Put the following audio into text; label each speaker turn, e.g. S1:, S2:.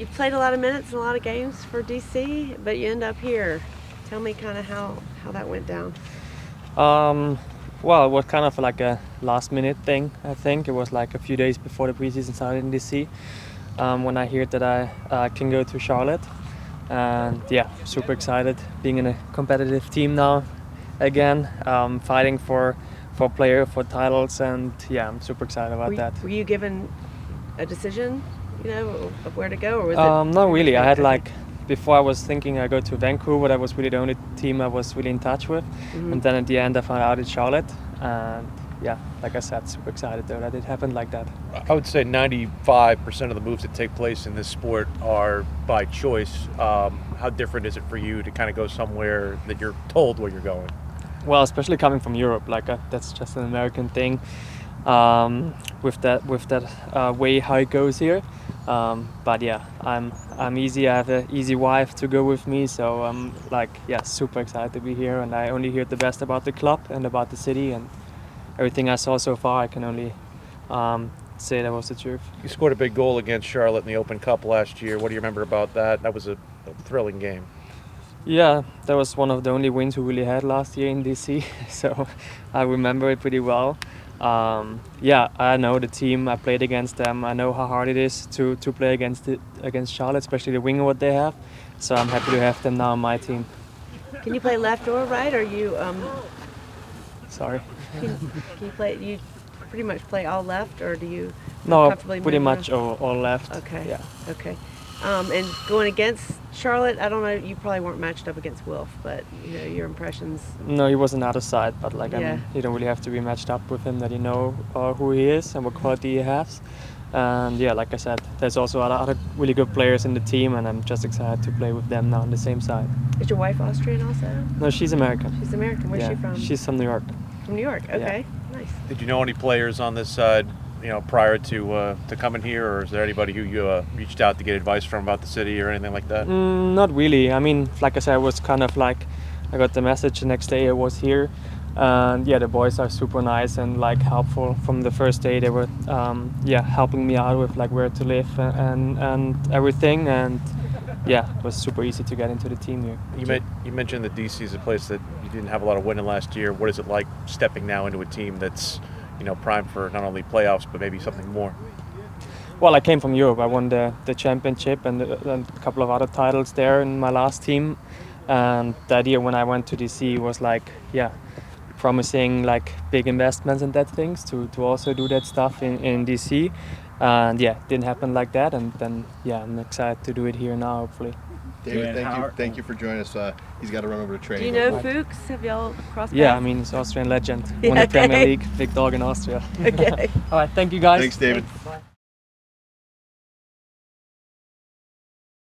S1: You've played a lot of minutes and a lot of games for DC, but you end up here. Tell me kind of how that went down.
S2: Well, it was kind of like a last-minute thing. I think it was like a few days before the preseason started in DC. When I heard that I can go to Charlotte, and yeah, super excited being in a competitive team now again, fighting for titles, and yeah, I'm super excited about that.
S1: Were you given a decision, of where to go, or was it?
S2: Not really. I had before I was thinking I go to Vancouver. That was really the only team I was really in touch with, and then at the end I found out it's Charlotte, and yeah, like I said, super excited though that it happened like that.
S3: I would say 95% of the moves that take place in this sport are by choice. How different is it for you to kind of go somewhere that you're told where you're going?
S2: Well, especially coming from Europe, that's just an American thing. With that way how it goes here. But yeah, I'm easy. I have an easy wife to go with me, so I'm super excited to be here. And I only hear the best about the club and about the city, and everything I saw so far, I can only say that was the truth.
S3: You scored a big goal against Charlotte in the Open Cup last year. What do you remember about that? That was a thrilling game.
S2: Yeah, that was one of the only wins we really had last year in DC, so I remember it pretty well. Yeah, I know the team. I played against them. I know how hard it is to play against Charlotte, especially the winger what they have. So I'm happy to have them now on my team.
S1: Can you play left or right? Or you?
S2: Sorry.
S1: Can you play? You pretty much play all left, or do you?
S2: No,
S1: comfortably
S2: pretty
S1: move
S2: much
S1: around?
S2: all left.
S1: Okay.
S2: Yeah.
S1: Okay. And going against Charlotte, I don't know. You probably weren't matched up against Wilf, but your impressions.
S2: No, he was on the other side, but I
S1: Yeah.
S2: mean, you don't really have to be matched up with him. That you know who he is and what quality he has. And yeah, like I said, there's also other really good players in the team, and I'm just excited to play with them now on the same side.
S1: Is your wife Austrian also?
S2: No, she's American.
S1: She's American. Where's she from?
S2: She's from New York.
S1: From New York. Okay. Nice.
S3: Did you know any players on this side, prior to coming here, or is there anybody who you reached out to get advice from about the city or anything like that?
S2: Not really. I mean, like I said, it was kind of like I got the message the next day I was here, and yeah, the boys are super nice and helpful. From the first day, they were helping me out with where to live and everything, and yeah, it was super easy to get into the team here.
S3: You mentioned that DC is a place that you didn't have a lot of winning last year. What is it like stepping now into a team that's primed for not only playoffs but maybe something more?
S2: Well, I came from Europe. I won the championship and a couple of other titles there in my last team. And the idea when I went to DC was promising big investments and that things to also do that stuff in DC. And yeah, it didn't happen like that. And then I'm excited to do it here now, hopefully.
S4: David, thank you for joining us. He's got to run over to training.
S1: Do you know Fuchs? Have y'all crossed paths?
S2: Yeah, I mean, he's Austrian legend. Won the Premier League, big dog in Austria.
S1: Okay.
S2: All right, thank you guys.
S4: Thanks, David.
S1: Thanks.